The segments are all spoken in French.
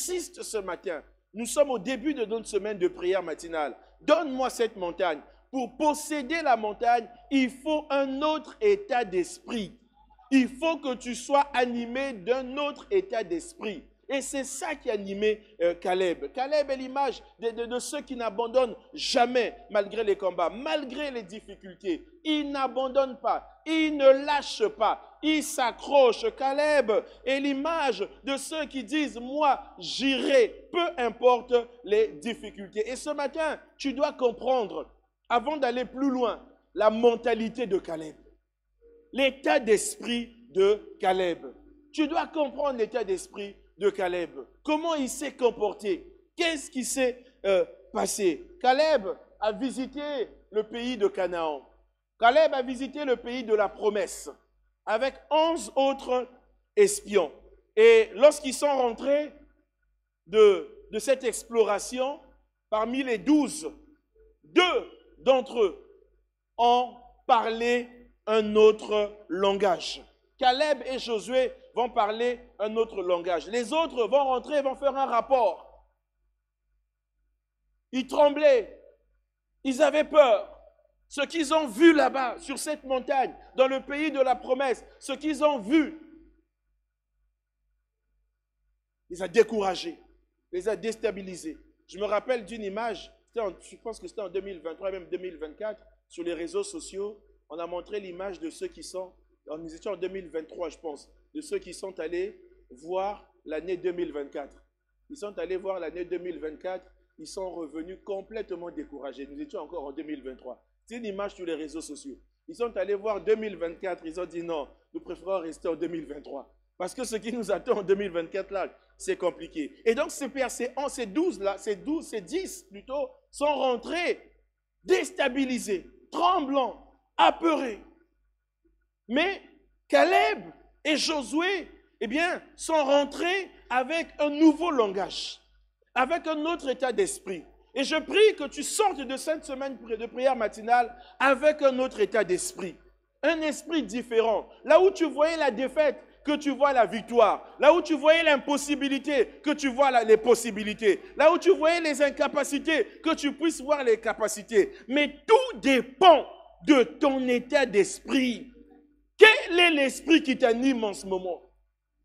j'insiste ce matin. Nous sommes au début de notre semaine de prière matinale. Donne-moi cette montagne. Pour posséder la montagne, il faut un autre état d'esprit. Il faut que tu sois animé d'un autre état d'esprit. Et c'est ça qui a animé Caleb. Caleb est l'image de ceux qui n'abandonnent jamais malgré les combats, malgré les difficultés. Il n'abandonne pas, il ne lâche pas, il s'accroche. Caleb est l'image de ceux qui disent « moi, j'irai, peu importe les difficultés ». Et ce matin, tu dois comprendre, avant d'aller plus loin, la mentalité de Caleb. L'état d'esprit de Caleb. Tu dois comprendre l'état d'esprit de Caleb. Comment il s'est comporté? Qu'est-ce qui s'est passé? Caleb a visité le pays de Canaan. Caleb a visité le pays de la promesse avec 11 autres espions. Et lorsqu'ils sont rentrés de cette exploration, parmi les 12, 2 d'entre eux ont parlé un autre langage. Caleb et Josué vont parler un autre langage. Les autres vont rentrer et vont faire un rapport. Ils tremblaient. Ils avaient peur. Ce qu'ils ont vu là-bas, sur cette montagne, dans le pays de la promesse, ce qu'ils ont vu, les a découragés, les a déstabilisés. Je me rappelle d'une image, je pense que c'était en 2023, même 2024, sur les réseaux sociaux, on a montré l'image de ceux qui sont, nous étions en 2023, je pense, de ceux qui sont allés voir l'année 2024. Ils sont allés voir l'année 2024, ils sont revenus complètement découragés. Nous étions encore en 2023. C'est une image sur les réseaux sociaux. Ils sont allés voir 2024, ils ont dit non, nous préférons rester en 2023. Parce que ce qui nous attend en 2024 là, c'est compliqué. Et donc ces 12 là, ces 10 plutôt, sont rentrés déstabilisés, tremblants, apeurés. Mais Caleb et Josué, eh bien, sont rentrés avec un nouveau langage, avec un autre état d'esprit. Et je prie que tu sortes de cette semaine de prière matinale avec un autre état d'esprit, un esprit différent. Là où tu voyais la défaite, que tu vois la victoire. Là où tu voyais l'impossibilité, que tu vois les possibilités. Là où tu voyais les incapacités, que tu puisses voir les capacités. Mais tout dépend de ton état d'esprit. Quel est l'esprit qui t'anime en ce moment?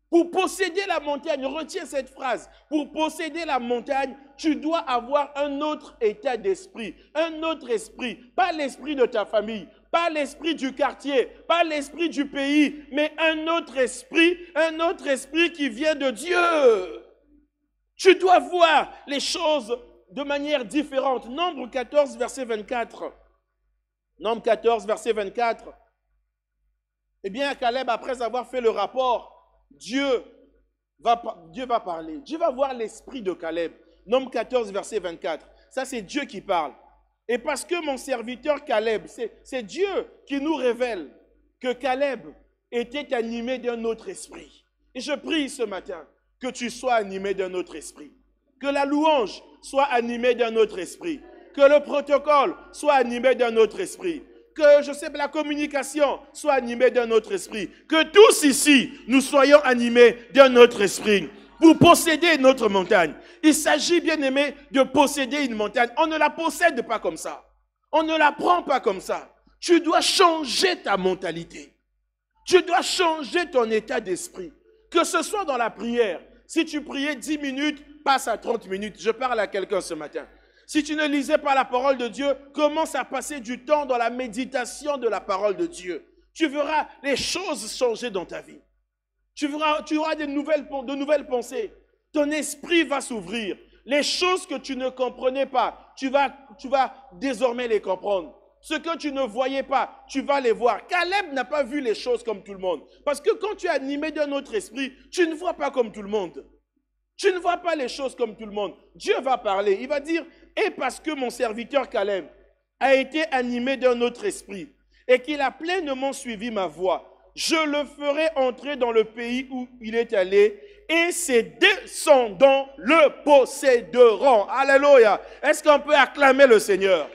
Pour posséder la montagne, retiens cette phrase. Pour posséder la montagne, tu dois avoir un autre état d'esprit. Un autre esprit. Pas l'esprit de ta famille, pas l'esprit du quartier, pas l'esprit du pays, mais un autre esprit qui vient de Dieu. Tu dois voir les choses de manière différente. Nombre 14, verset 24. Nombre 14, verset 24. Eh bien, Caleb, après avoir fait le rapport, Dieu va parler. Dieu va voir l'esprit de Caleb. Nombre 14, verset 24. Ça, c'est Dieu qui parle. Et parce que mon serviteur Caleb, c'est Dieu qui nous révèle que Caleb était animé d'un autre esprit. Et je prie ce matin que tu sois animé d'un autre esprit. Que la louange soit animée d'un autre esprit. Que le protocole soit animé d'un autre esprit. Que, je sais, la communication soit animée d'un autre esprit. Que tous ici, nous soyons animés d'un autre esprit. Pour posséder notre montagne. Il s'agit, bien aimé, de posséder une montagne. On ne la possède pas comme ça. On ne la prend pas comme ça. Tu dois changer ta mentalité. Tu dois changer ton état d'esprit. Que ce soit dans la prière. Si tu priais 10 minutes, passe à 30 minutes. Je parle à quelqu'un ce matin. Si tu ne lisais pas la parole de Dieu, commence à passer du temps dans la méditation de la parole de Dieu. Tu verras les choses changer dans ta vie. Tu auras de nouvelles pensées. Ton esprit va s'ouvrir. Les choses que tu ne comprenais pas, tu vas désormais les comprendre. Ce que tu ne voyais pas, tu vas les voir. Caleb n'a pas vu les choses comme tout le monde. Parce que quand tu es animé d'un autre esprit, tu ne vois pas comme tout le monde. Tu ne vois pas les choses comme tout le monde. Dieu va parler. Il va dire, et parce que mon serviteur Caleb a été animé d'un autre esprit et qu'il a pleinement suivi ma voie, je le ferai entrer dans le pays où il est allé et ses descendants le posséderont. Alléluia. Est-ce qu'on peut acclamer le Seigneur?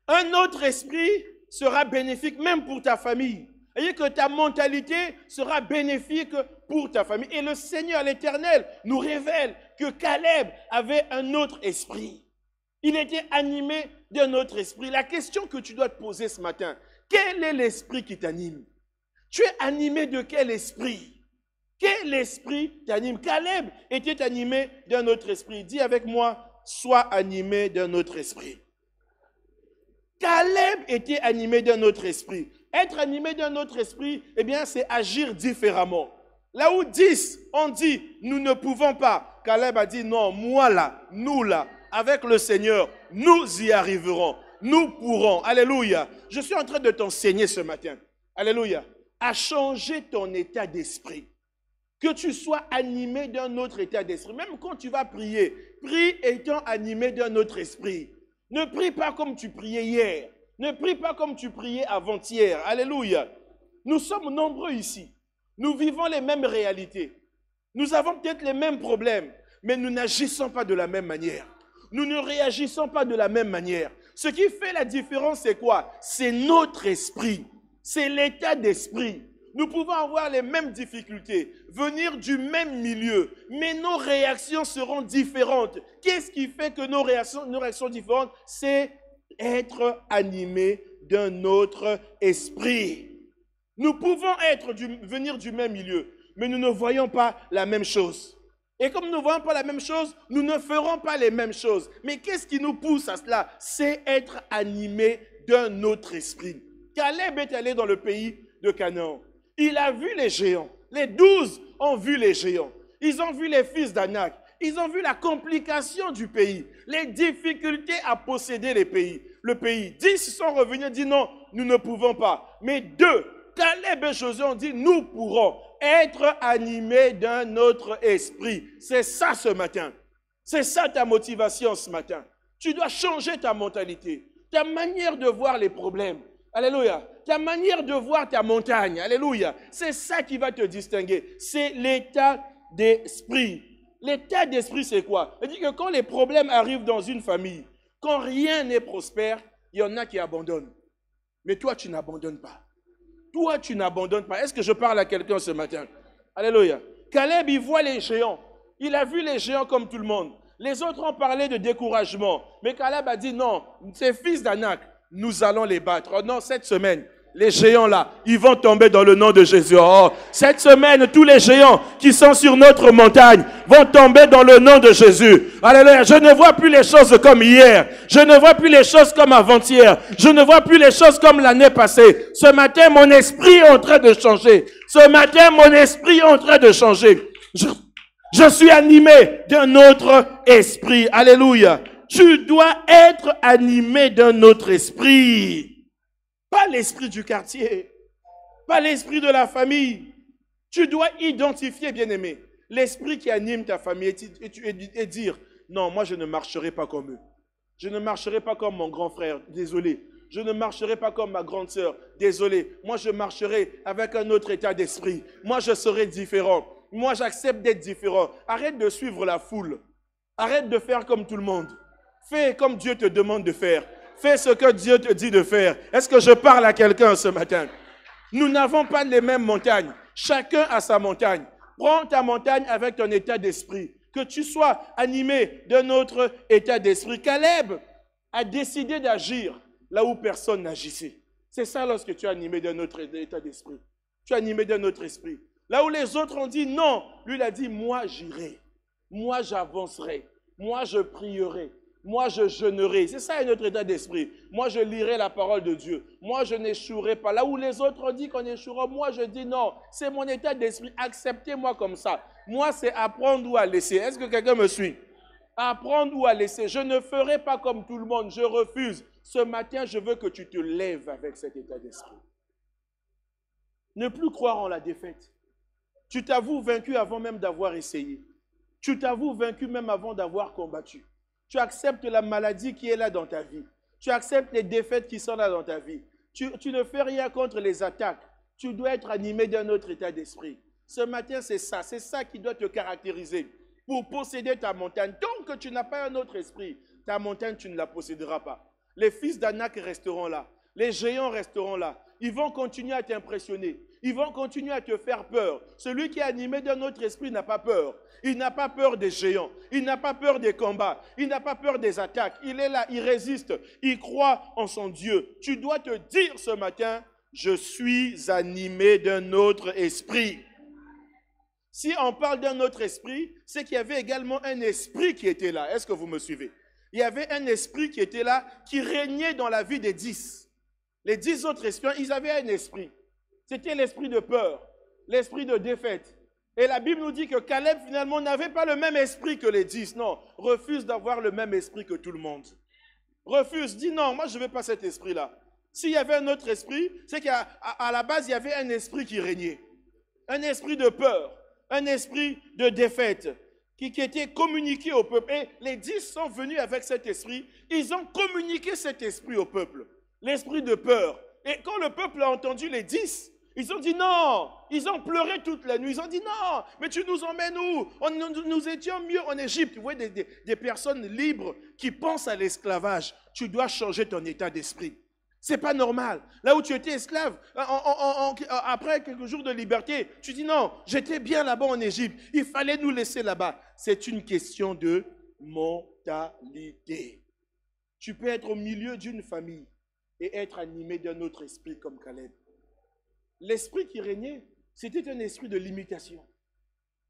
Un autre esprit sera bénéfique même pour ta famille. Et que ta mentalité sera bénéfique pour ta famille. Et le Seigneur, l'Éternel, nous révèle que Caleb avait un autre esprit. Il était animé d'un autre esprit. La question que tu dois te poser ce matin, quel est l'esprit qui t'anime? Tu es animé de quel esprit? Quel esprit t'anime? Caleb était animé d'un autre esprit. Dis avec moi, sois animé d'un autre esprit. Caleb était animé d'un autre esprit. Être animé d'un autre esprit, eh bien, c'est agir différemment. Là où 10 ont dit, nous ne pouvons pas, Caleb a dit, non, moi là, nous là, avec le Seigneur, nous y arriverons. Nous pourrons. Alléluia. Je suis en train de t'enseigner ce matin. Alléluia. À changer ton état d'esprit. Que tu sois animé d'un autre état d'esprit. Même quand tu vas prier, prie étant animé d'un autre esprit. Ne prie pas comme tu priais hier. Ne prie pas comme tu priais avant-hier. Alléluia. Nous sommes nombreux ici. Nous vivons les mêmes réalités. Nous avons peut-être les mêmes problèmes, mais nous n'agissons pas de la même manière. Nous ne réagissons pas de la même manière. Ce qui fait la différence, c'est quoi? C'est notre esprit. C'est l'état d'esprit. Nous pouvons avoir les mêmes difficultés, venir du même milieu, mais nos réactions seront différentes. Qu'est-ce qui fait que nos réactions différentes? C'est être animés d'un autre esprit. Nous pouvons venir du même milieu, mais nous ne voyons pas la même chose. Et comme nous ne voyons pas la même chose, nous ne ferons pas les mêmes choses. Mais qu'est-ce qui nous pousse à cela? C'est être animé d'un autre esprit. Caleb est allé dans le pays de Canaan. Il a vu les géants. Les 12 ont vu les géants. Ils ont vu les fils d'Anak. Ils ont vu la complication du pays, les difficultés à posséder le pays. 10 sont revenus et dit non, nous ne pouvons pas. Mais 2, Caleb et Josué ont dit nous pourrons être animés d'un autre esprit. C'est ça ce matin. C'est ça ta motivation ce matin. Tu dois changer ta mentalité, ta manière de voir les problèmes. Alléluia. Ta manière de voir ta montagne. Alléluia. C'est ça qui va te distinguer. C'est l'état d'esprit. L'état d'esprit, c'est quoi? Il dit que quand les problèmes arrivent dans une famille, quand rien n'est prospère, il y en a qui abandonnent. Mais toi, tu n'abandonnes pas. Toi, tu n'abandonnes pas. Est-ce que je parle à quelqu'un ce matin? Alléluia. Caleb, il voit les géants. Il a vu les géants comme tout le monde. Les autres ont parlé de découragement. Mais Caleb a dit non, ces fils d'Anak, nous allons les battre. Oh non, cette semaine, les géants là, ils vont tomber dans le nom de Jésus. Oh, cette semaine, tous les géants qui sont sur notre montagne vont tomber dans le nom de Jésus. Alléluia. Je ne vois plus les choses comme hier. Je ne vois plus les choses comme avant-hier. Je ne vois plus les choses comme l'année passée. Ce matin, mon esprit est en train de changer. Ce matin, mon esprit est en train de changer. Je suis animé d'un autre esprit. Alléluia. Tu dois être animé d'un autre esprit. Pas l'esprit du quartier, pas l'esprit de la famille. Tu dois identifier, bien-aimé, l'esprit qui anime ta famille et dire, non, moi je ne marcherai pas comme eux. Je ne marcherai pas comme mon grand frère, désolé. Je ne marcherai pas comme ma grande sœur, désolé. Moi je marcherai avec un autre état d'esprit. Moi je serai différent. Moi j'accepte d'être différent. Arrête de suivre la foule. Arrête de faire comme tout le monde. Fais comme Dieu te demande de faire. Fais ce que Dieu te dit de faire. Est-ce que je parle à quelqu'un ce matin? Nous n'avons pas les mêmes montagnes. Chacun a sa montagne. Prends ta montagne avec ton état d'esprit. Que tu sois animé d'un autre état d'esprit. Caleb a décidé d'agir là où personne n'agissait. C'est ça lorsque tu es animé d'un autre état d'esprit. Tu es animé d'un autre esprit. Là où les autres ont dit non, lui il a dit moi j'irai. Moi j'avancerai. Moi je prierai. Moi, je jeûnerai. C'est ça notre état d'esprit. Moi, je lirai la parole de Dieu. Moi, je n'échouerai pas. Là où les autres ont dit qu'on échouera, moi, je dis non. C'est mon état d'esprit. Acceptez-moi comme ça. Moi, c'est apprendre ou à laisser. Est-ce que quelqu'un me suit? Apprendre ou à laisser. Je ne ferai pas comme tout le monde. Je refuse. Ce matin, je veux que tu te lèves avec cet état d'esprit. Ne plus croire en la défaite. Tu t'avoues vaincu avant même d'avoir essayé. Tu t'avoues vaincu même avant d'avoir combattu. Tu acceptes la maladie qui est là dans ta vie. Tu acceptes les défaites qui sont là dans ta vie. Tu ne fais rien contre les attaques. Tu dois être animé d'un autre état d'esprit. Ce matin, c'est ça qui doit te caractériser pour posséder ta montagne. Tant que tu n'as pas un autre esprit, ta montagne, tu ne la posséderas pas. Les fils d'Anak resteront là. Les géants resteront là. Ils vont continuer à t'impressionner. Ils vont continuer à te faire peur. Celui qui est animé d'un autre esprit n'a pas peur. Il n'a pas peur des géants. Il n'a pas peur des combats. Il n'a pas peur des attaques. Il est là, il résiste. Il croit en son Dieu. Tu dois te dire ce matin, je suis animé d'un autre esprit. Si on parle d'un autre esprit, c'est qu'il y avait également un esprit qui était là. Est-ce que vous me suivez? Il y avait un esprit qui était là, qui régnait dans la vie des 10. Les 10 autres esprits, ils avaient un esprit. C'était l'esprit de peur, l'esprit de défaite. Et la Bible nous dit que Caleb, finalement, n'avait pas le même esprit que les 10. Non, refuse d'avoir le même esprit que tout le monde. Refuse, dit non, moi je ne veux pas cet esprit-là. S'il y avait un autre esprit, c'est qu'à la base, il y avait un esprit qui régnait. Un esprit de peur, un esprit de défaite qui était communiqué au peuple. Et les 10 sont venus avec cet esprit. Ils ont communiqué cet esprit au peuple. L'esprit de peur. Et quand le peuple a entendu les 10, ils ont dit non. Ils ont pleuré toute la nuit. Ils ont dit non, mais tu nous emmènes où? Nous étions mieux en Égypte. Vous voyez des personnes libres qui pensent à l'esclavage. Tu dois changer ton état d'esprit. C'est pas normal. Là où tu étais esclave, après quelques jours de liberté, tu dis non, j'étais bien là-bas en Égypte. Il fallait nous laisser là-bas. C'est une question de mentalité. Tu peux être au milieu d'une famille et être animé d'un autre esprit comme Caleb. L'esprit qui régnait, c'était un esprit de limitation.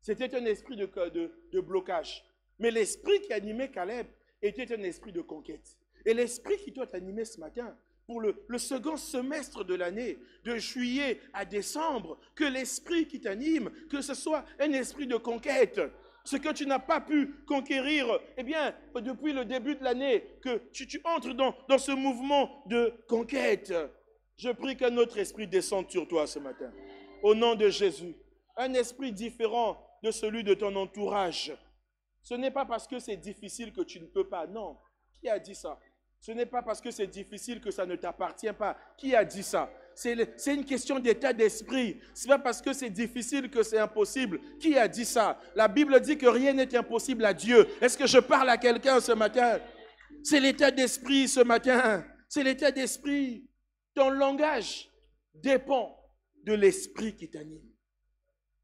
C'était un esprit de blocage. Mais l'esprit qui animait Caleb était un esprit de conquête. Et l'esprit qui doit t'animer ce matin, pour le second semestre de l'année, de juillet à décembre, que l'esprit qui t'anime, que ce soit un esprit de conquête. Ce que tu n'as pas pu conquérir, eh bien, depuis le début de l'année, que tu entres dans ce mouvement de conquête. Je prie qu'un autre esprit descende sur toi ce matin. Au nom de Jésus. Un esprit différent de celui de ton entourage. Ce n'est pas parce que c'est difficile que tu ne peux pas. Non. Qui a dit ça? Ce n'est pas parce que c'est difficile que ça ne t'appartient pas. Qui a dit ça? C'est une question d'état d'esprit. Ce n'est pas parce que c'est difficile que c'est impossible. Qui a dit ça? La Bible dit que rien n'est impossible à Dieu. Est-ce que je parle à quelqu'un ce matin? C'est l'état d'esprit ce matin. C'est l'état d'esprit. Ton langage dépend de l'esprit qui t'anime.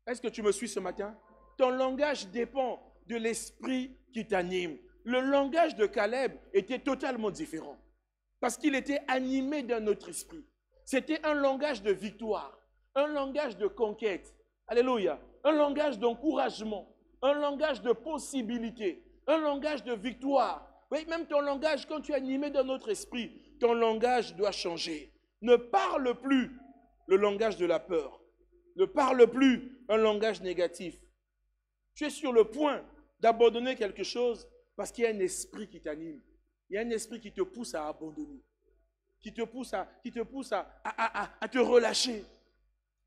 Est-ce que tu me suis ce matin? Ton langage dépend de l'esprit qui t'anime. Le langage de Caleb était totalement différent parce qu'il était animé d'un autre esprit. C'était un langage de victoire, un langage de conquête. Alléluia. Un langage d'encouragement, un langage de possibilité, un langage de victoire. Oui, même ton langage, quand tu es animé d'un autre esprit, ton langage doit changer. Ne parle plus le langage de la peur. Ne parle plus un langage négatif. Tu es sur le point d'abandonner quelque chose parce qu'il y a un esprit qui t'anime. Il y a un esprit qui te pousse à abandonner. Qui te pousse à te relâcher.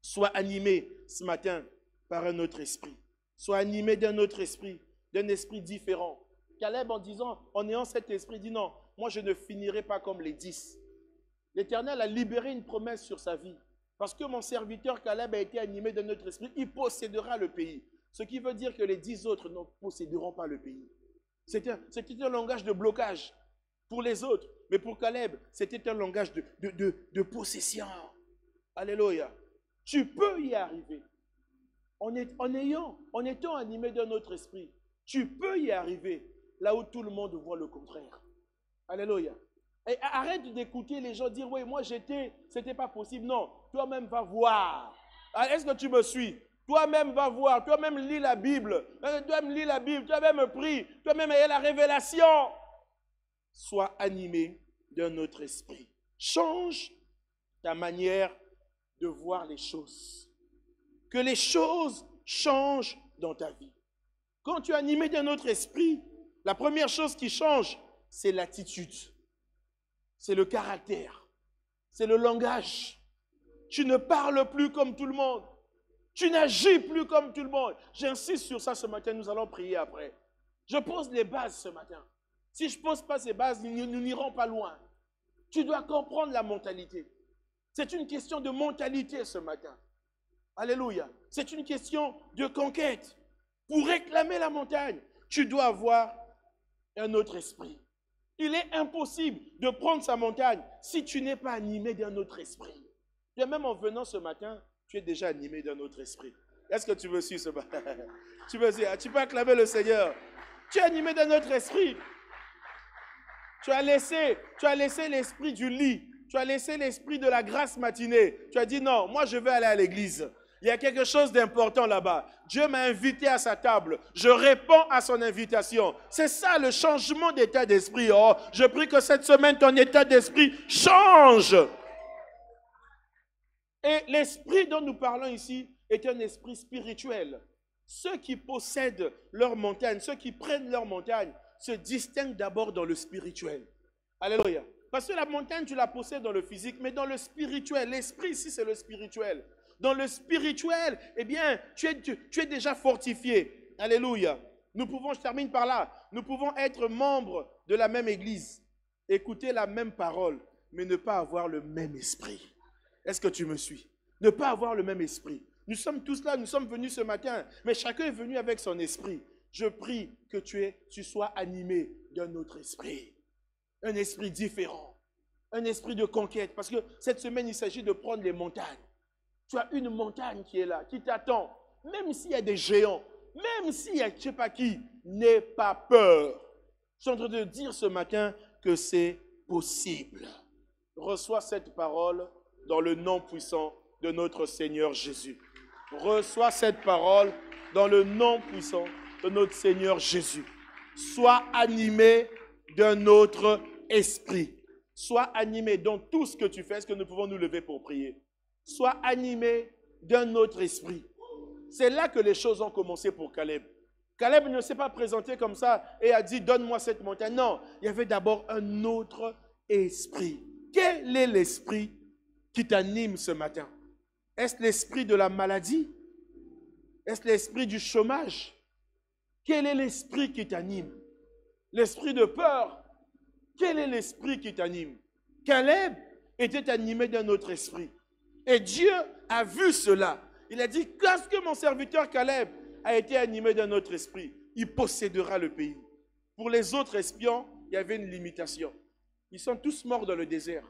Sois animé ce matin par un autre esprit. Sois animé d'un autre esprit, d'un esprit différent. Caleb, en ayant cet esprit, dit non, moi je ne finirai pas comme les 10. L'Éternel a libéré une promesse sur sa vie. Parce que mon serviteur Caleb a été animé d'un autre esprit, il possédera le pays. Ce qui veut dire que les 10 autres ne posséderont pas le pays. C'était un langage de blocage pour les autres. Mais pour Caleb, c'était un langage de possession. Alléluia. Tu peux y arriver. En étant animé d'un autre esprit, tu peux y arriver là où tout le monde voit le contraire. Alléluia. Et arrête d'écouter les gens dire, oui, moi c'était pas possible. Non, toi-même va voir. Est-ce que tu me suis? Toi-même va voir, toi-même lis la Bible. Toi-même lis la Bible, toi-même prie, toi-même aie la révélation. Sois animé d'un autre esprit. Change ta manière de voir les choses. Que les choses changent dans ta vie. Quand tu es animé d'un autre esprit, la première chose qui change, c'est l'attitude. C'est le caractère. C'est le langage. Tu ne parles plus comme tout le monde. Tu n'agis plus comme tout le monde. J'insiste sur ça ce matin, nous allons prier après. Je pose les bases ce matin. Si je ne pose pas ces bases, nous n'irons pas loin. Tu dois comprendre la mentalité. C'est une question de mentalité ce matin. Alléluia. C'est une question de conquête. Pour réclamer la montagne, tu dois avoir un autre esprit. Il est impossible de prendre sa montagne si tu n'es pas animé d'un autre esprit. Et même en venant ce matin, tu es déjà animé d'un autre esprit. Est-ce que tu me suis ce matin? Tu peux acclamer le Seigneur. Tu es animé d'un autre esprit. Tu as laissé l'esprit du lit. Tu as laissé l'esprit de la grâce matinée. Tu as dit non, moi je vais aller à l'église. Il y a quelque chose d'important là-bas. Dieu m'a invité à sa table. Je réponds à son invitation. C'est ça le changement d'état d'esprit. Oh, je prie que cette semaine, ton état d'esprit change. Et l'esprit dont nous parlons ici est un esprit spirituel. Ceux qui possèdent leur montagne, ceux qui prennent leur montagne, se distinguent d'abord dans le spirituel. Alléluia. Parce que la montagne, tu la possèdes dans le physique, mais dans le spirituel. L'esprit ici, c'est le spirituel. Dans le spirituel, eh bien, tu es déjà fortifié. Alléluia. Je termine par là, nous pouvons être membres de la même église, écouter la même parole, mais ne pas avoir le même esprit. Est-ce que tu me suis? Ne pas avoir le même esprit. Nous sommes tous là, nous sommes venus ce matin, mais chacun est venu avec son esprit. Je prie que tu sois animé d'un autre esprit. Un esprit différent. Un esprit de conquête. Parce que cette semaine, il s'agit de prendre les montagnes. Tu as une montagne qui est là, qui t'attend. Même s'il y a des géants, même s'il y a je ne sais pas qui, n'aie pas peur. Je suis en train de dire ce matin que c'est possible. Reçois cette parole dans le nom puissant de notre Seigneur Jésus. Reçois cette parole dans le nom puissant de notre Seigneur Jésus. Sois animé d'un autre esprit. Sois animé dans tout ce que tu fais. Est-ce que nous pouvons nous lever pour prier? Sois animé d'un autre esprit. C'est là que les choses ont commencé pour Caleb. Caleb ne s'est pas présenté comme ça et a dit « Donne-moi cette montagne ». Non, il y avait d'abord un autre esprit. Quel est l'esprit qui t'anime ce matin? Est-ce l'esprit de la maladie? Est-ce l'esprit du chômage? Quel est l'esprit qui t'anime? L'esprit de peur? Quel est l'esprit qui t'anime? Caleb était animé d'un autre esprit. Et Dieu a vu cela. Il a dit, parce que mon serviteur Caleb a été animé d'un autre esprit, il possédera le pays. Pour les autres espions, il y avait une limitation. Ils sont tous morts dans le désert.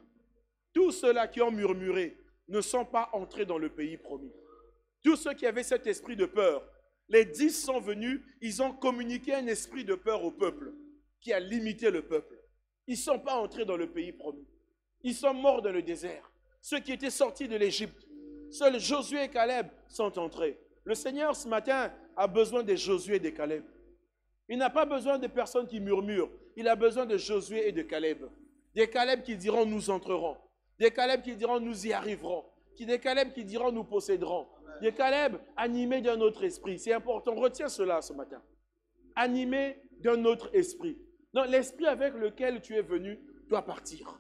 Tous ceux-là qui ont murmuré ne sont pas entrés dans le pays promis. Tous ceux qui avaient cet esprit de peur, les 10 sont venus, ils ont communiqué un esprit de peur au peuple qui a limité le peuple. Ils ne sont pas entrés dans le pays promis. Ils sont morts dans le désert. Ceux qui étaient sortis de l'Égypte, seuls Josué et Caleb sont entrés. Le Seigneur ce matin a besoin de Josué et de Caleb. Il n'a pas besoin de personnes qui murmurent. Il a besoin de Josué et de Caleb. Des Caleb qui diront nous entrerons. Des Caleb qui diront nous y arriverons. Des Caleb qui diront nous posséderons. Des Caleb animés d'un autre esprit. C'est important, retiens cela ce matin. Animés d'un autre esprit. Donc l'esprit avec lequel tu es venu doit partir.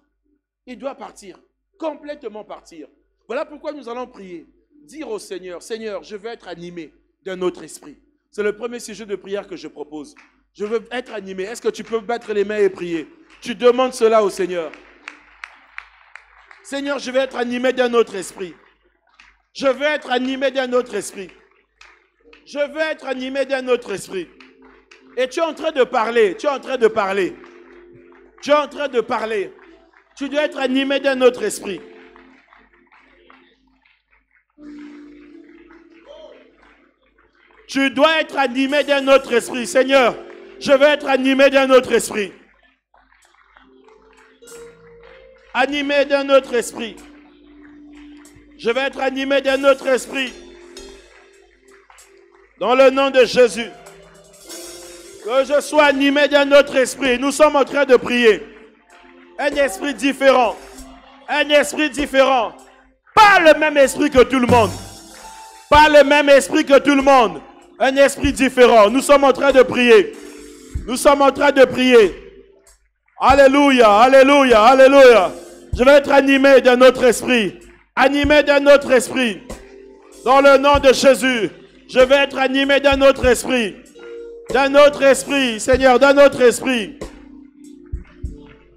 Il doit partir. Complètement partir. Voilà pourquoi nous allons prier. Dire au Seigneur, Seigneur, je veux être animé d'un autre esprit. C'est le premier sujet de prière que je propose. Je veux être animé. Est-ce que tu peux battre les mains et prier? Tu demandes cela au Seigneur. Seigneur, je veux être animé d'un autre esprit. Je veux être animé d'un autre esprit. Je veux être animé d'un autre esprit. Et tu es en train de parler. Tu es en train de parler. Tu es en train de parler. Tu dois être animé d'un autre esprit. Tu dois être animé d'un autre esprit. Seigneur, je veux être animé d'un autre esprit. Animé d'un autre esprit. Je vais être animé d'un autre esprit. Dans le nom de Jésus. Que je sois animé d'un autre esprit. Nous sommes en train de prier. Un esprit différent. Un esprit différent. Pas le même esprit que tout le monde. Pas le même esprit que tout le monde. Un esprit différent. Nous sommes en train de prier. Nous sommes en train de prier. Alléluia, alléluia, alléluia. Je vais être animé d'un autre esprit. Animé d'un autre esprit. Dans le nom de Jésus. Je vais être animé d'un autre esprit. D'un autre esprit, Seigneur, d'un autre esprit.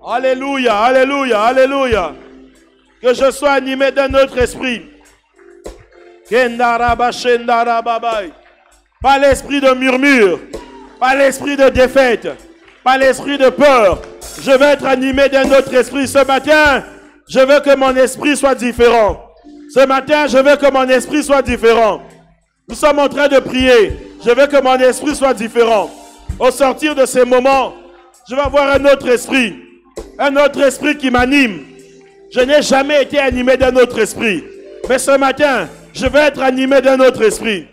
Alléluia, alléluia, alléluia. Que je sois animé d'un autre esprit. Pas l'esprit de murmure. Pas l'esprit de défaite. Pas l'esprit de peur. Je vais être animé d'un autre esprit. Ce matin, je veux que mon esprit soit différent. Ce matin, je veux que mon esprit soit différent. Nous sommes en train de prier. Je veux que mon esprit soit différent. Au sortir de ces moments, je vais avoir un autre esprit. Un autre esprit qui m'anime. Je n'ai jamais été animé d'un autre esprit. Mais ce matin, je vais être animé d'un autre esprit.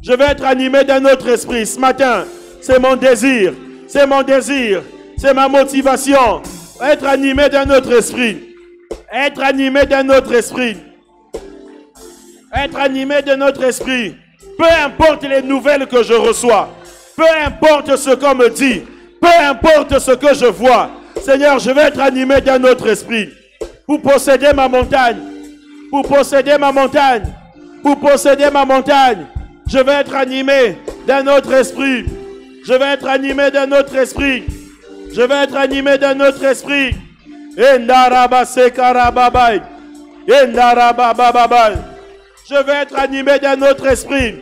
Je vais être animé d'un autre esprit. Ce matin, c'est mon désir. C'est mon désir. C'est ma motivation. Être animé d'un autre esprit. Être animé d'un autre esprit. Être animé de notre esprit. Peu importe les nouvelles que je reçois. Peu importe ce qu'on me dit. Peu importe ce que je vois. Seigneur, je vais être animé d'un autre esprit. Pour posséder ma montagne. Pour posséder ma montagne. Pour posséder ma montagne. Je vais être animé d'un autre esprit. Je vais être animé d'un autre esprit. Je vais être animé d'un autre esprit. Je vais être animé d'un autre esprit.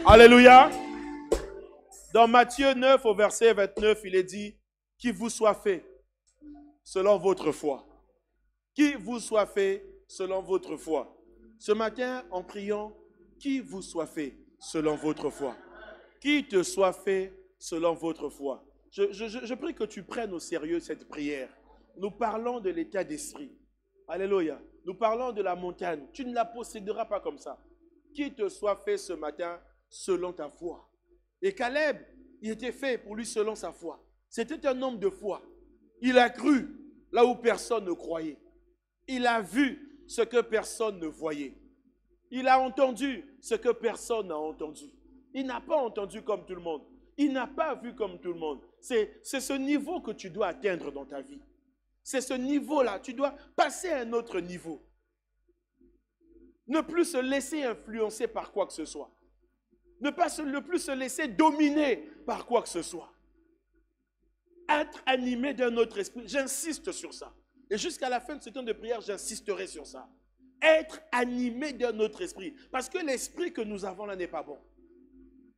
Alléluia. Dans Matthieu 9 au verset 29, il est dit, qu'il vous soit fait selon votre foi. Qu'il vous soit fait selon votre foi. Ce matin, en priant, qu'il vous soit fait selon votre foi. Qu'il te soit fait selon votre foi. Je prie que tu prennes au sérieux cette prière. Nous parlons de l'état d'esprit. Alléluia. Nous parlons de la montagne. Tu ne la posséderas pas comme ça. Qu'il te soit fait ce matin selon ta foi. Et Caleb, il était fait pour lui selon sa foi. C'était un homme de foi. Il a cru là où personne ne croyait. Il a vu ce que personne ne voyait. Il a entendu ce que personne n'a entendu. Il n'a pas entendu comme tout le monde. Il n'a pas vu comme tout le monde. C'est ce niveau que tu dois atteindre dans ta vie. C'est ce niveau-là. Tu dois passer à un autre niveau. Ne plus se laisser influencer par quoi que ce soit. Ne plus se laisser dominer par quoi que ce soit. Être animé d'un autre esprit. J'insiste sur ça. Et jusqu'à la fin de ce temps de prière, j'insisterai sur ça. Être animé d'un autre esprit. Parce que l'esprit que nous avons là n'est pas bon.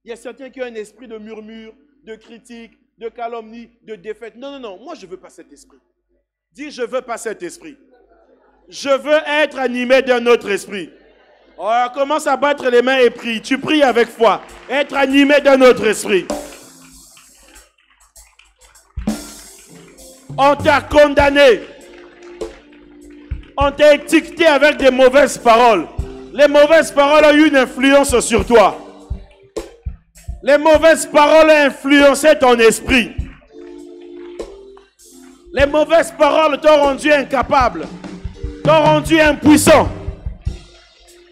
Il y a certains qui ont un esprit de murmure, de critique, de calomnie, de défaite. Non, non, non. Moi, je ne veux pas cet esprit. Dis, je ne veux pas cet esprit. Je veux être animé d'un autre esprit. Oh, commence à battre les mains et prie. Tu pries avec foi. Être animé d'un autre esprit. On t'a condamné. On t'a étiqueté avec des mauvaises paroles. Les mauvaises paroles ont eu une influence sur toi. Les mauvaises paroles ont influencé ton esprit. Les mauvaises paroles t'ont rendu incapable. T'ont rendu impuissant.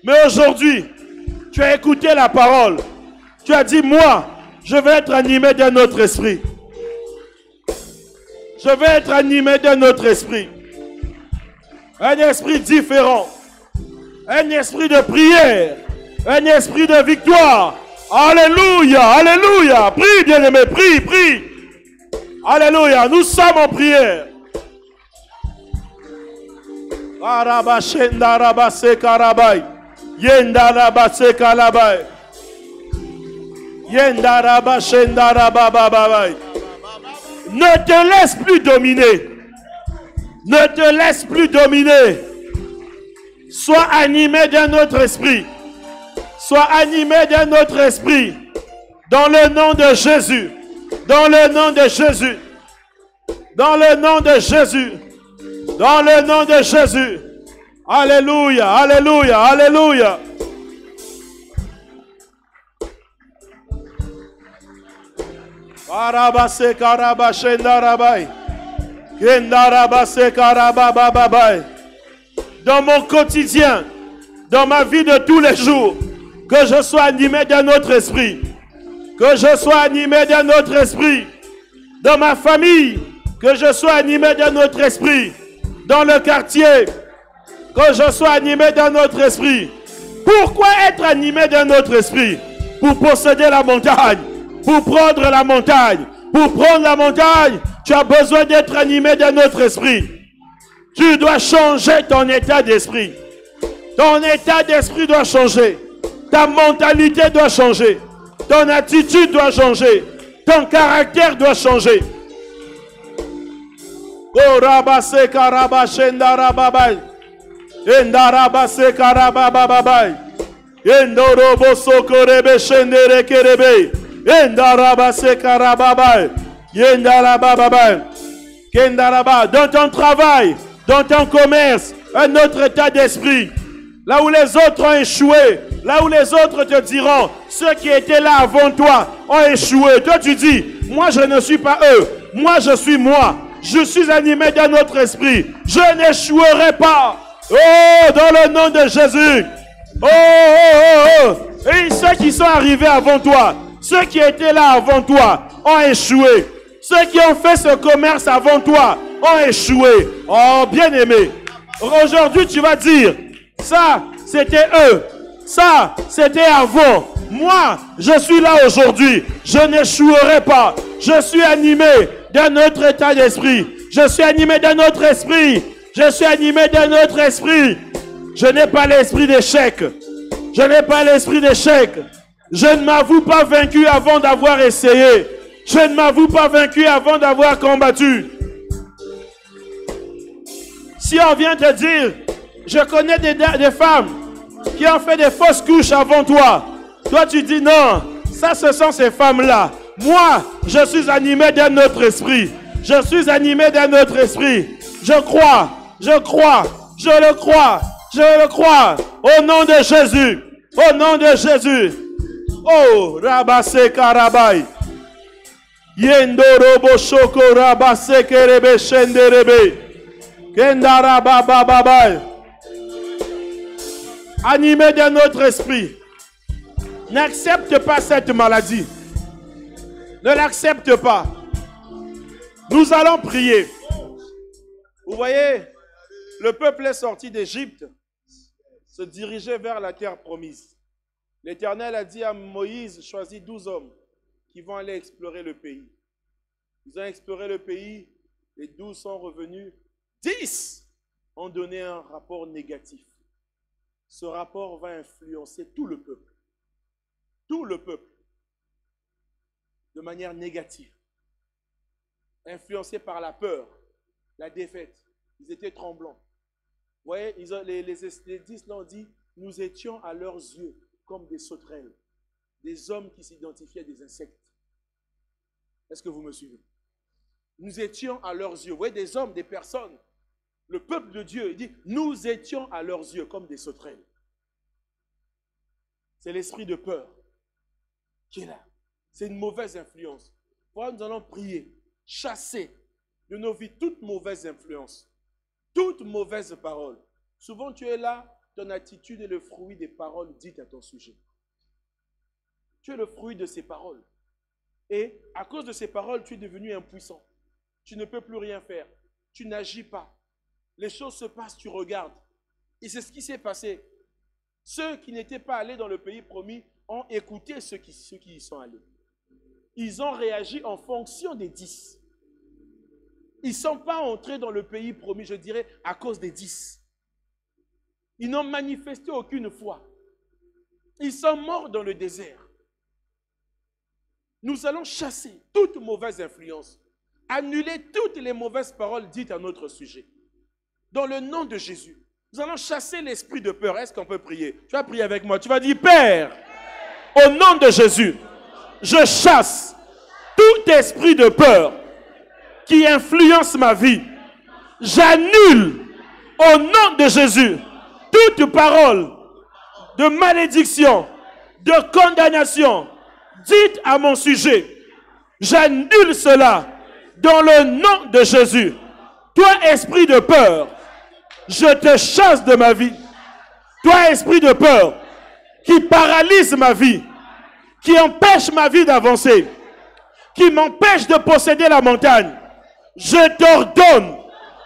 Mais aujourd'hui, tu as écouté la parole. Tu as dit, moi, je vais être animé d'un autre esprit. Je vais être animé d'un autre esprit. Un esprit différent. Un esprit de prière. Un esprit de victoire. Alléluia, alléluia. Prie, bien-aimé, prie, prie. Alléluia, nous sommes en prière. Ne te laisse plus dominer. Ne te laisse plus dominer. Sois animé d'un autre esprit. Sois animé d'un autre esprit. Dans le nom de Jésus. Dans le nom de Jésus. Dans le nom de Jésus. Dans le nom de Jésus. Alléluia, alléluia, alléluia. Dans mon quotidien, dans ma vie de tous les jours, que je sois animé d'un autre esprit. Que je sois animé d'un autre esprit. Dans ma famille, que je sois animé d'un autre esprit. Dans le quartier, que je sois animé d'un autre esprit. Pourquoi être animé d'un autre esprit? Pour posséder la montagne. Pour prendre la montagne. Pour prendre la montagne, tu as besoin d'être animé d'un autre esprit. Tu dois changer ton état d'esprit. Ton état d'esprit doit changer. Ta mentalité doit changer. Ton attitude doit changer. Ton caractère doit changer. Oh rabase karabashenda rababai. Enda rabase karabababai. Enda roboso korebe shendere kerebe. Enda rabase karababai. Yenda rababai. Kenda raba. Dans ton travail, dans ton commerce, un autre état d'esprit. Là où les autres ont échoué, là où les autres te diront, ceux qui étaient là avant toi ont échoué. Toi tu dis, moi je ne suis pas eux, moi je suis moi. Je suis animé d'un autre esprit. Je n'échouerai pas. Oh, dans le nom de Jésus. Oh, oh, oh, oh. Et ceux qui sont arrivés avant toi, ceux qui étaient là avant toi, ont échoué. Ceux qui ont fait ce commerce avant toi, ont échoué. Oh, bien-aimé. Aujourd'hui, tu vas dire, ça, c'était eux. Ça, c'était avant. Moi, je suis là aujourd'hui. Je n'échouerai pas. Je suis animé d'un autre état d'esprit. Je suis animé d'un autre esprit. Je suis animé d'un autre esprit. Je n'ai pas l'esprit d'échec. Je n'ai pas l'esprit d'échec. Je ne m'avoue pas vaincu avant d'avoir essayé. Je ne m'avoue pas vaincu avant d'avoir combattu. Si on vient te dire, je connais des femmes qui ont fait des fausses couches avant toi. Toi, tu dis non, ça, ce sont ces femmes-là. Moi, je suis animé d'un autre esprit. Je suis animé d'un autre esprit. Je crois, je le crois, je le crois. Au nom de Jésus, au nom de Jésus. Oh, Rabase Karabai. Yendo robo shoko rabase kerebe shenderebe. Kendara baba babai. Animé d'un autre esprit. N'accepte pas cette maladie. Ne l'accepte pas. Nous allons prier. Vous voyez, le peuple est sorti d'Égypte, se dirigeait vers la terre promise. L'Éternel a dit à Moïse, choisis 12 hommes qui vont aller explorer le pays. Ils ont exploré le pays, les 12 sont revenus. 10 ont donné un rapport négatif. Ce rapport va influencer tout le peuple. Tout le peuple. De manière négative. Influencé par la peur, la défaite. Ils étaient tremblants. Vous voyez, les 10 là ont dit, nous étions à leurs yeux comme des sauterelles. Des hommes qui s'identifiaient à des insectes. Est-ce que vous me suivez? Nous étions à leurs yeux. Vous voyez, des hommes, des personnes. Le peuple de Dieu, il dit, nous étions à leurs yeux comme des sauterelles. C'est l'esprit de peur qui est là. C'est une mauvaise influence. Voilà, nous allons prier, chasser de nos vies toute mauvaise influence, toute mauvaise parole. Souvent, tu es là, ton attitude est le fruit des paroles dites à ton sujet. Tu es le fruit de ces paroles. Et à cause de ces paroles, tu es devenu impuissant. Tu ne peux plus rien faire. Tu n'agis pas. Les choses se passent, tu regardes. Et c'est ce qui s'est passé. Ceux qui n'étaient pas allés dans le pays promis ont écouté ceux qui y sont allés. Ils ont réagi en fonction des 10. Ils ne sont pas entrés dans le pays promis, je dirais, à cause des 10. Ils n'ont manifesté aucune foi. Ils sont morts dans le désert. Nous allons chasser toute mauvaise influence, annuler toutes les mauvaises paroles dites à notre sujet. Dans le nom de Jésus, nous allons chasser l'esprit de peur. Est-ce qu'on peut prier? Tu vas prier avec moi. Tu vas dire, Père, au nom de Jésus, je chasse tout esprit de peur qui influence ma vie. J'annule au nom de Jésus toute parole de malédiction, de condamnation dite à mon sujet. J'annule cela dans le nom de Jésus. Toi, esprit de peur, je te chasse de ma vie. Toi, esprit de peur, qui paralyse ma vie, qui empêche ma vie d'avancer, qui m'empêche de posséder la montagne, je t'ordonne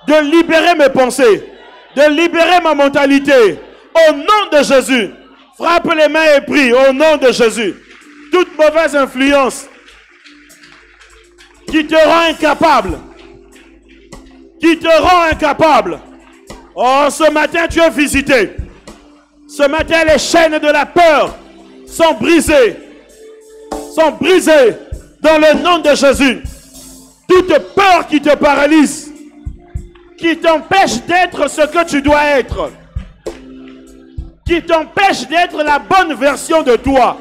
de libérer mes pensées, de libérer ma mentalité. Au nom de Jésus, frappe les mains et prie. Au nom de Jésus, toute mauvaise influence qui te rend incapable, Oh, ce matin, tu es visité. Ce matin, les chaînes de la peur sont brisées. Sont brisées dans le nom de Jésus. Toute peur qui te paralyse, qui t'empêche d'être ce que tu dois être. Qui t'empêche d'être la bonne version de toi.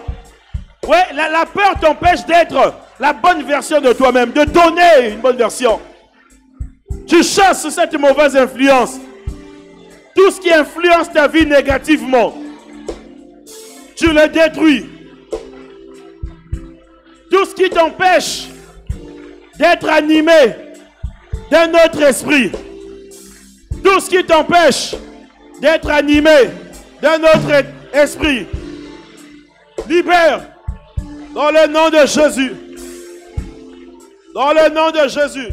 Ouais, la peur t'empêche d'être la bonne version de toi-même, de donner une bonne version. Tu chasses cette mauvaise influence. Tout ce qui influence ta vie négativement, tu le détruis. Tout ce qui t'empêche d'être animé d'un autre esprit, tout ce qui t'empêche d'être animé d'un autre esprit, libère dans le nom de Jésus. Dans le nom de Jésus.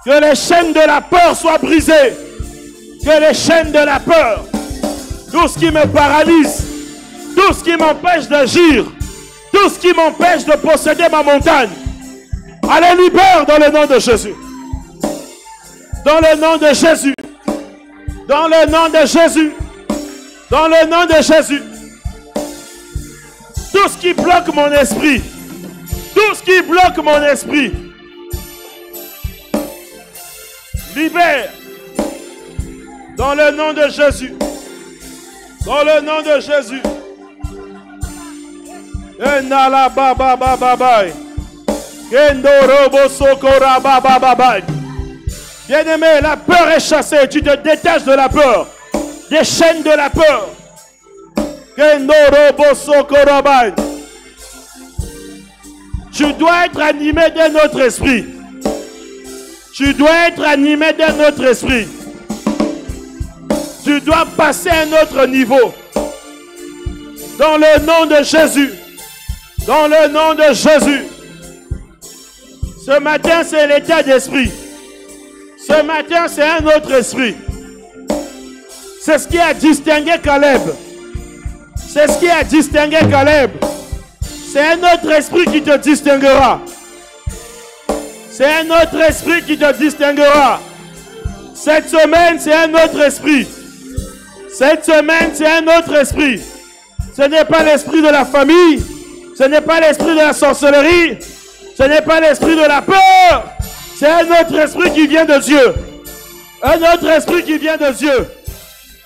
Que les chaînes de la peur soient brisées. Que les chaînes de la peur, tout ce qui me paralyse, tout ce qui m'empêche d'agir, tout ce qui m'empêche de posséder ma montagne, allez, libère dans le nom de Jésus. Dans le nom de Jésus. Dans le nom de Jésus. Dans le nom de Jésus. Tout ce qui bloque mon esprit. Tout ce qui bloque mon esprit. Libère. Dans le nom de Jésus. Dans le nom de Jésus. Bien-aimé, la peur est chassée. Tu te détaches de la peur. Des chaînes de la peur. Tu dois être animé d'un autre esprit. Tu dois être animé d'un autre esprit. Tu dois passer à un autre niveau. Dans le nom de Jésus. Dans le nom de Jésus. Ce matin, c'est l'état d'esprit. Ce matin, c'est un autre esprit. C'est ce qui a distingué Caleb. C'est ce qui a distingué Caleb. C'est un autre esprit qui te distinguera. C'est un autre esprit qui te distinguera. Cette semaine, c'est un autre esprit. Cette semaine, c'est un autre esprit. Ce n'est pas l'esprit de la famille. Ce n'est pas l'esprit de la sorcellerie. Ce n'est pas l'esprit de la peur. C'est un autre esprit qui vient de Dieu. Un autre esprit qui vient de Dieu.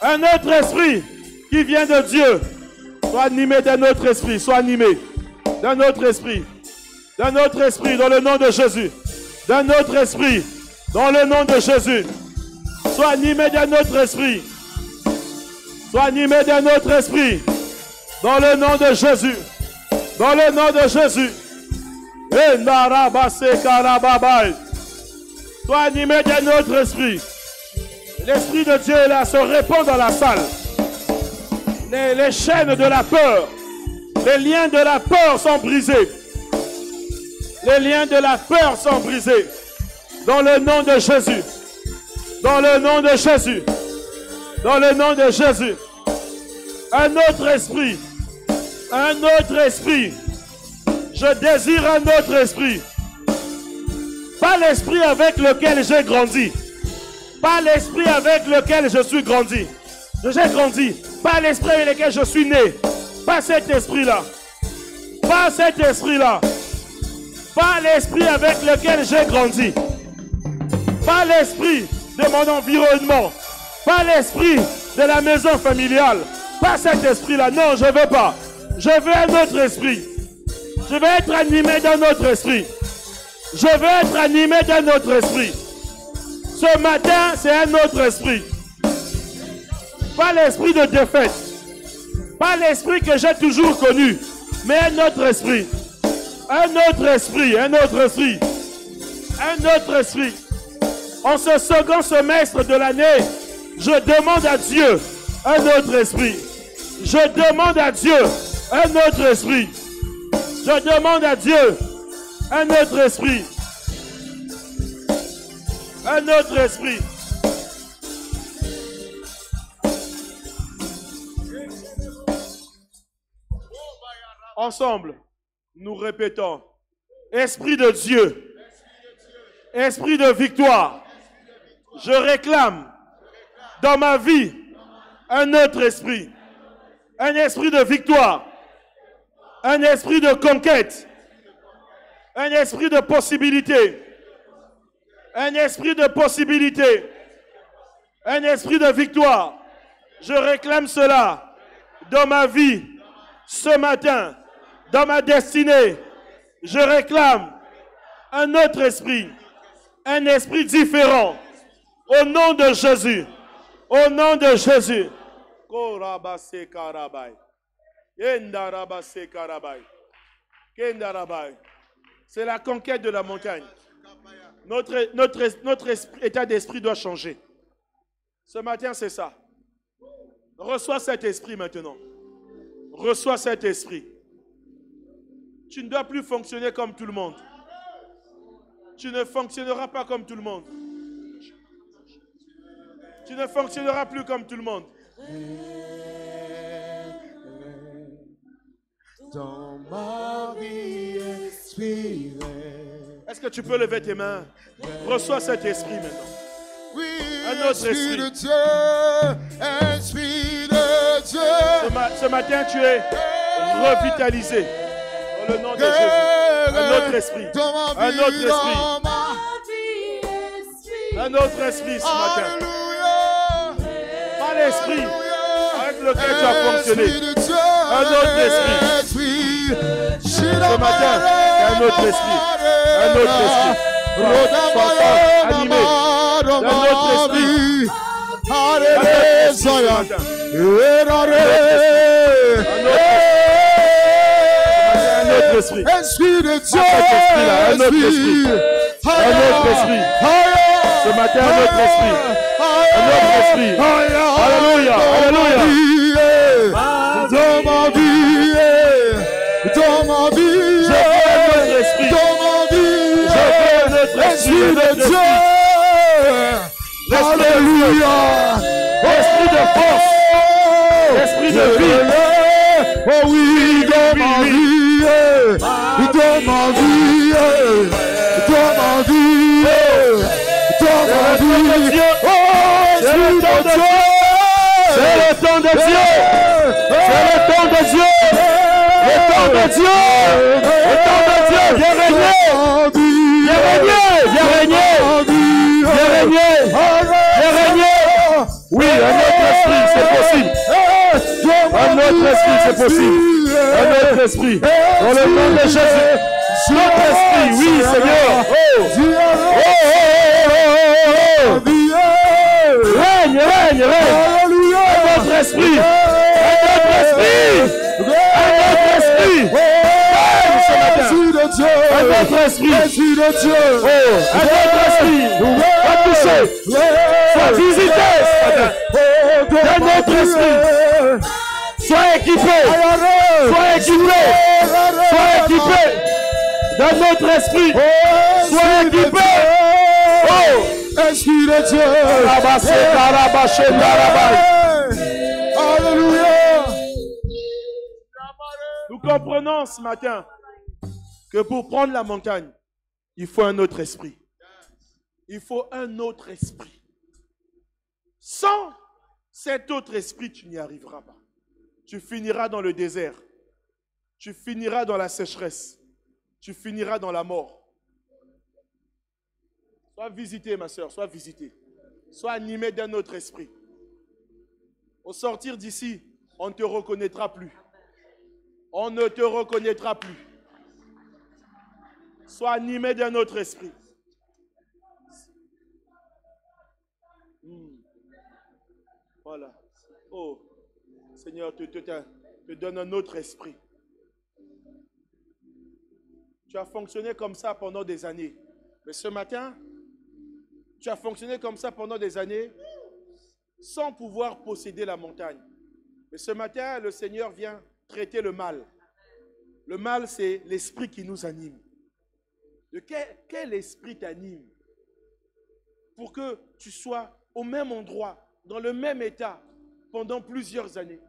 Un autre esprit qui vient de Dieu. Sois animé d'un autre esprit. Sois animé d'un autre esprit. D'un autre esprit dans le nom de Jésus. D'un autre esprit dans le nom de Jésus. Sois animé d'un autre esprit. Sois animé d'un autre esprit. Dans le nom de Jésus. Dans le nom de Jésus. Sois animé d'un autre esprit. L'esprit de Dieu là se répand dans la salle. Les chaînes de la peur, les liens de la peur sont brisés. Les liens de la peur sont brisés. Dans le nom de Jésus. Dans le nom de Jésus. Dans le nom de Jésus. Un autre esprit. Un autre esprit. Je désire un autre esprit. Pas l'esprit avec lequel j'ai grandi. Pas l'esprit avec lequel je suis grandi. J'ai grandi. Pas l'esprit avec lequel je suis né. Pas cet esprit-là. Pas cet esprit-là. Pas l'esprit avec lequel j'ai grandi. Pas l'esprit de mon environnement. Pas l'esprit de la maison familiale. Pas cet esprit-là. Non, je ne veux pas. Je veux un autre esprit. Je veux être animé d'un autre esprit. Je veux être animé d'un autre esprit. Ce matin, c'est un autre esprit. Pas l'esprit de défaite. Pas l'esprit que j'ai toujours connu. Mais un autre esprit. Un autre esprit. Un autre esprit. Un autre esprit. En ce second semestre de l'année Je demande à Dieu un autre esprit. Je demande à Dieu un autre esprit. Je demande à Dieu un autre esprit. Un autre esprit. Ensemble, nous répétons. Esprit de Dieu. Esprit de victoire. Je réclame dans ma vie un autre esprit. Un esprit de victoire. Un esprit de conquête. Un esprit de possibilité. Un esprit de possibilité. Un esprit de victoire. Je réclame cela dans ma vie ce matin, dans ma destinée. Je réclame un autre esprit. Un esprit différent. Au nom de Jésus. Au nom de Jésus. C'est la conquête de la montagne. Notre état d'esprit doit changer. Ce matin, c'est ça. Reçois cet esprit maintenant. Reçois cet esprit. Tu ne dois plus fonctionner comme tout le monde. Tu ne fonctionneras pas comme tout le monde. Tu ne fonctionneras plus comme tout le monde. Dans ma vie expirée. Est-ce que tu peux lever tes mains? Reçois cet esprit maintenant. Oui, un autre esprit. De Dieu, esprit de Dieu. Ce matin, tu es revitalisé. Dans le nom de Jésus. Un autre esprit. Un autre esprit. Un autre esprit ce matin. Pas l'esprit avec lequel tu as fonctionné. Un autre esprit. Ce matin, un autre esprit. Un autre esprit. Sois animé d'un autre esprit. Un autre esprit. Esprit de Dieu. Un autre esprit. Un autre esprit. Ce matin, un autre esprit. Un autre esprit. Alléluia. Alléluia. Dans ma vie. Dans ma vie. Je veux un autre esprit. Dans ma vie. Je veux un autre Esprit de Dieu. Alléluia. Esprit de force. Esprit de vie. Oh oui, dans ma vie. Dans ma vie. Dans ma vie. Dans ma vie. Oh, c'est le temps de Dieu. C'est le temps de Dieu. C'est le temps de Dieu. Le temps de Dieu. Le temps de Dieu. Viens régner. Viens régner. Viens régner. Viens régner. Viens régner. Oui, un autre esprit, c'est possible. Un autre esprit, c'est possible. Un autre esprit. Dans le nom de Jésus. Notre esprit, oui, Seigneur. Règne, règne, règne. Un autre esprit. Un autre esprit. Un autre esprit. Ce matin. Un autre esprit. Oh, un autre esprit. Va toucher. Va visiter ce matin. Un autre esprit. Sois équipé. Sois équipé. Sois équipé. D'un autre esprit. Sois équipé. Oh. Esprit de Dieu. Alléluia. Nous comprenons ce matin que pour prendre la montagne, il faut un autre esprit. Il faut un autre esprit. Sans cet autre esprit, tu n'y arriveras pas. Tu finiras dans le désert. Tu finiras dans la sécheresse. Tu finiras dans la mort. Sois visité, ma soeur, sois visité. Sois animé d'un autre esprit. Au sortir d'ici, on ne te reconnaîtra plus. On ne te reconnaîtra plus. Sois animé d'un autre esprit. Voilà. Oh, Seigneur, te donne un autre esprit. Tu as fonctionné comme ça pendant des années. Mais ce matin, tu as fonctionné comme ça pendant des années. sans pouvoir posséder la montagne. Mais ce matin, le Seigneur vient traiter le mal. Le mal, c'est l'esprit qui nous anime. De quel esprit t'anime? Pour que tu sois au même endroit, dans le même état, pendant plusieurs années.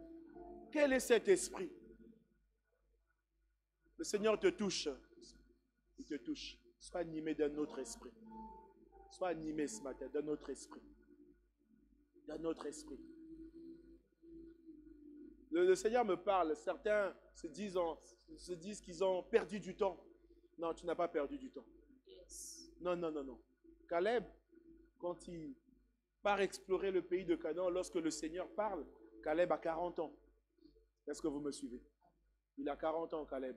Quel est cet esprit? Le Seigneur te touche. Il te touche. Sois animé d'un autre esprit. Sois animé ce matin d'un autre esprit. D'un autre esprit. Le Seigneur me parle. Certains se disent qu'ils ont perdu du temps. Non, tu n'as pas perdu du temps. Non, non, non, non. Caleb, quand il part explorer le pays de Canaan, lorsque le Seigneur parle, Caleb a 40 ans. Est-ce que vous me suivez? Il a 40 ans, Caleb.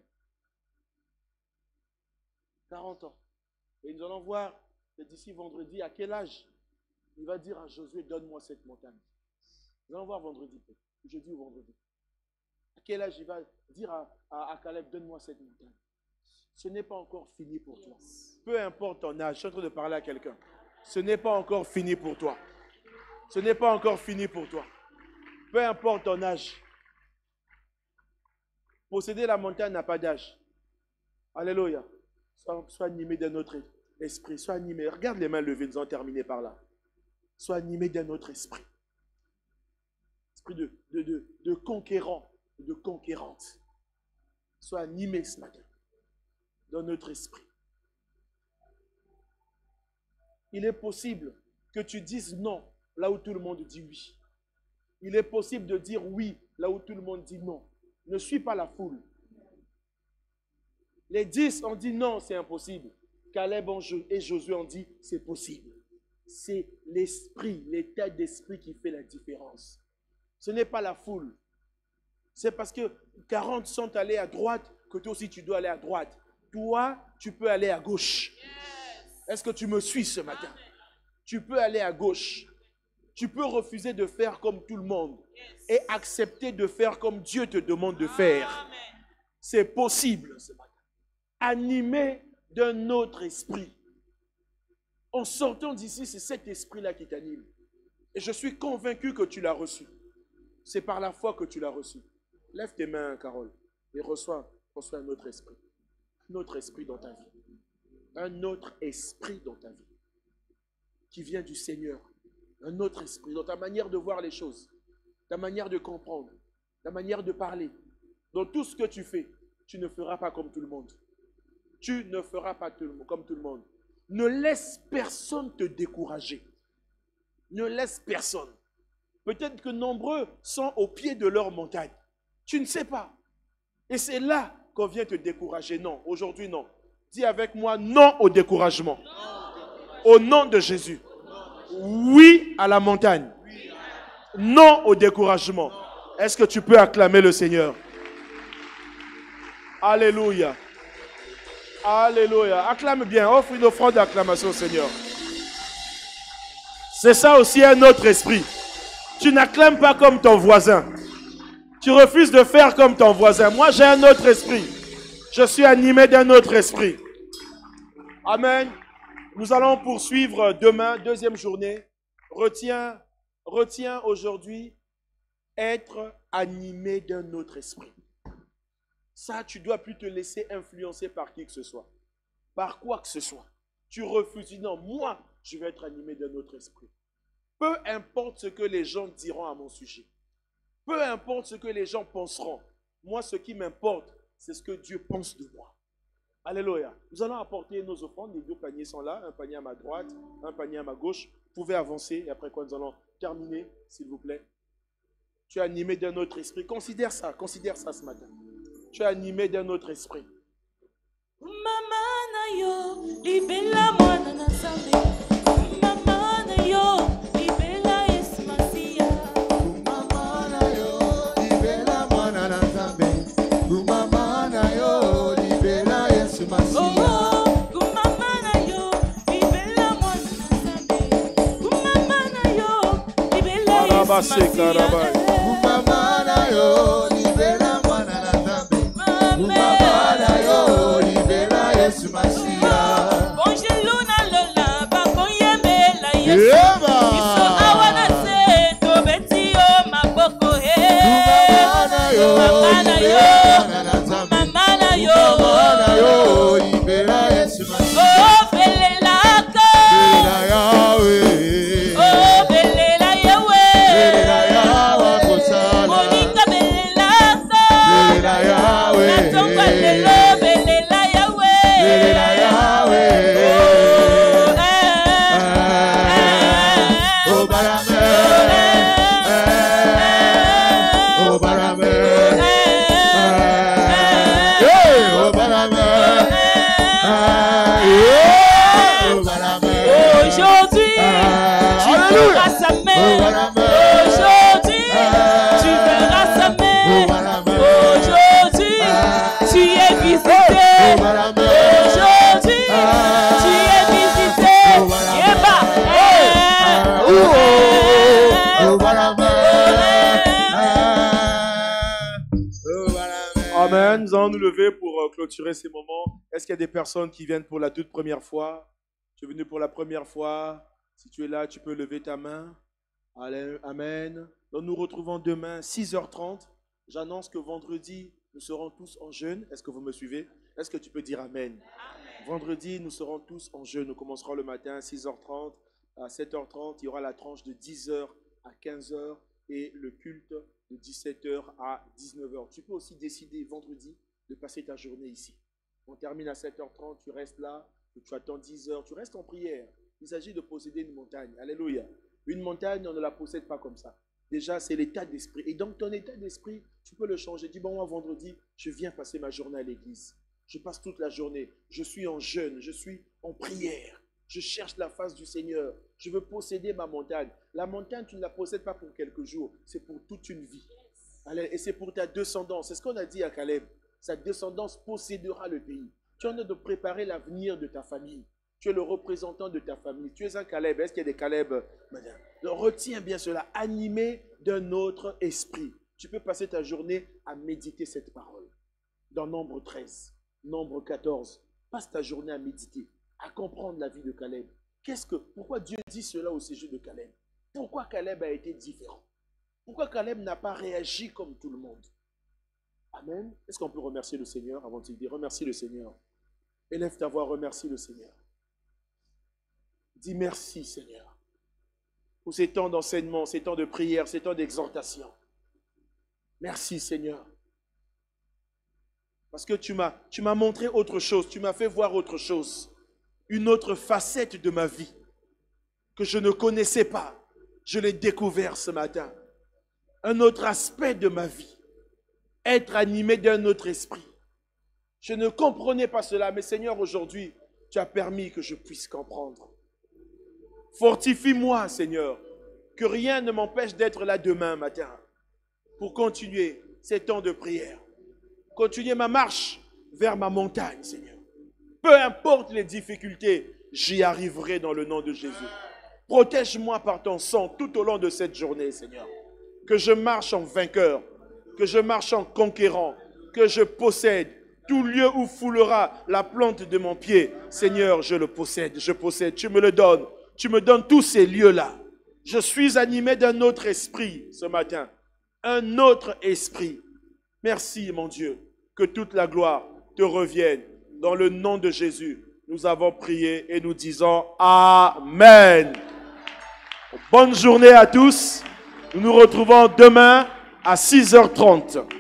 40 ans. Et nous allons voir d'ici vendredi à quel âge il va dire à Josué, donne-moi cette montagne. Nous allons voir vendredi, jeudi ou vendredi. À quel âge il va dire à Caleb, donne-moi cette montagne. Ce n'est pas encore fini pour toi. Peu importe ton âge, je suis en train de parler à quelqu'un. Ce n'est pas encore fini pour toi. Ce n'est pas encore fini pour toi. Peu importe ton âge. Posséder la montagne n'a pas d'âge. Alléluia. Sois animé d'un autre esprit. Sois animé. Regarde les mains levées, nous allons terminer par là. Sois animé d'un autre esprit. Esprit de conquérant, de conquérante. Sois animé ce matin dans notre esprit. Il est possible que tu dises non là où tout le monde dit oui. Il est possible de dire oui là où tout le monde dit non. Ne suis pas la foule. Les 10 ont dit non, c'est impossible. Caleb et Josué ont dit c'est possible. C'est l'esprit, l'état d'esprit qui fait la différence. Ce n'est pas la foule. C'est parce que 40 sont allés à droite que toi aussi tu dois aller à droite. Toi, tu peux aller à gauche. Est-ce que tu me suis ce matin? Tu peux aller à gauche. Tu peux refuser de faire comme tout le monde et accepter de faire comme Dieu te demande de faire. C'est possible ce matin. Animé d'un autre esprit. En sortant d'ici, c'est cet esprit-là qui t'anime. Et je suis convaincu que tu l'as reçu. C'est par la foi que tu l'as reçu. Lève tes mains, Carole, et reçois un autre esprit. Un autre esprit dans ta vie. Un autre esprit dans ta vie. Qui vient du Seigneur. Un autre esprit dans ta manière de voir les choses. Ta manière de comprendre. Ta manière de parler. Dans tout ce que tu fais, tu ne feras pas comme tout le monde. Tu ne feras pas comme tout le monde. Ne laisse personne te décourager. Ne laisse personne. Peut-être que nombreux sont au pied de leur montagne. Tu ne sais pas. Et c'est là qu'on vient te décourager. Non, aujourd'hui non. Dis avec moi non au découragement. Au nom de Jésus. Oui à la montagne. Non au découragement. Est-ce que tu peux acclamer le Seigneur? Alléluia. Alléluia. Acclame bien. Offre une offrande d'acclamation au Seigneur. C'est ça aussi un autre esprit. Tu n'acclames pas comme ton voisin. Tu refuses de faire comme ton voisin. Moi, j'ai un autre esprit. Je suis animé d'un autre esprit. Amen. Nous allons poursuivre demain, deuxième journée. Retiens aujourd'hui être animé d'un autre esprit. Ça, tu ne dois plus te laisser influencer par qui que ce soit. Par quoi que ce soit. Tu refuses. Non, moi, je vais être animé d'un autre esprit. Peu importe ce que les gens diront à mon sujet. Peu importe ce que les gens penseront. Moi, ce qui m'importe, c'est ce que Dieu pense de moi. Alléluia. Nous allons apporter nos offrandes. Les deux paniers sont là. Un panier à ma droite, un panier à ma gauche. Vous pouvez avancer. Et après quoi, nous allons terminer, s'il vous plaît. Tu es animé d'un autre esprit. Considère ça ce matin. Tu es animé d'un autre esprit. Mama na yo, libela mwana na Nzambe. Mama na yo, libela Yesu Masia. Mama na yo, libela mwana na Nzambe. Mama na yo, libela Yesu Masia. Oh, mama na yo, libela mwana na Nzambe. Mama na yo, libela Yesu Masia. Mama na yo, libela mwana na Nzambe. Mama na yo, libela Yesu Masia. Bonjour na lola, ba koyembela Yesu. Iso awana se to Amen. Nous allons nous lever pour clôturer ces moments. Est-ce qu'il y a des personnes qui viennent pour la toute première fois? Tu es venu pour la première fois? Si tu es là, tu peux lever ta main. Amen. Donc nous retrouvons demain, 6h30. J'annonce que vendredi, nous serons tous en jeûne. Est-ce que vous me suivez? Est-ce que tu peux dire Amen? Vendredi, nous serons tous en jeûne. Nous commencerons le matin à 6h30. À 7h30, il y aura la tranche de 10h à 15h et le culte de 17h à 19h. Tu peux aussi décider vendredi de passer ta journée ici. On termine à 7h30, tu restes là, tu attends 10h, tu restes en prière. Il s'agit de posséder une montagne. Alléluia. Une montagne, on ne la possède pas comme ça. Déjà, c'est l'état d'esprit. Et donc, ton état d'esprit, tu peux le changer. Dis, bon, moi, vendredi, je viens passer ma journée à l'église. Je passe toute la journée. Je suis en jeûne, je suis en prière. Je cherche la face du Seigneur. Je veux posséder ma montagne. La montagne, tu ne la possèdes pas pour quelques jours. C'est pour toute une vie. Et c'est pour ta descendance. C'est ce qu'on a dit à Caleb. Sa descendance possédera le pays. Tu en as de préparer l'avenir de ta famille. Tu es le représentant de ta famille. Tu es un Caleb. Est-ce qu'il y a des Caleb? Donc, retiens bien cela. Animé d'un autre esprit. Tu peux passer ta journée à méditer cette parole. Dans Nombre 13, Nombre 14. Passe ta journée à méditer, à comprendre la vie de Caleb. Pourquoi Dieu dit cela au sujet de Caleb? Pourquoi Caleb a été différent? Pourquoi Caleb n'a pas réagi comme tout le monde? Amen. Est-ce qu'on peut remercier le Seigneur avant de dire remercie le Seigneur? Élève ta voix, remercie le Seigneur. Dis merci Seigneur pour ces temps d'enseignement, ces temps de prière, ces temps d'exhortation. Merci Seigneur. Parce que tu m'as montré autre chose, tu m'as fait voir autre chose. Une autre facette de ma vie que je ne connaissais pas. Je l'ai découvert ce matin. Un autre aspect de ma vie. Être animé d'un autre esprit. Je ne comprenais pas cela, mais Seigneur, aujourd'hui, tu as permis que je puisse comprendre. Fortifie-moi, Seigneur, que rien ne m'empêche d'être là demain matin pour continuer ces temps de prière. Continuer ma marche vers ma montagne, Seigneur. Peu importe les difficultés, j'y arriverai dans le nom de Jésus. Protège-moi par ton sang tout au long de cette journée, Seigneur. Que je marche en vainqueur, que je marche en conquérant, que je possède tout lieu où foulera la plante de mon pied. Seigneur, je le possède, je possède. Tu me le donnes. Tu me donnes tous ces lieux-là. Je suis animé d'un autre esprit ce matin. Un autre esprit. Merci, mon Dieu, que toute la gloire te revienne. Dans le nom de Jésus, nous avons prié et nous disons Amen. Bonne journée à tous. Nous nous retrouvons demain à 6h30.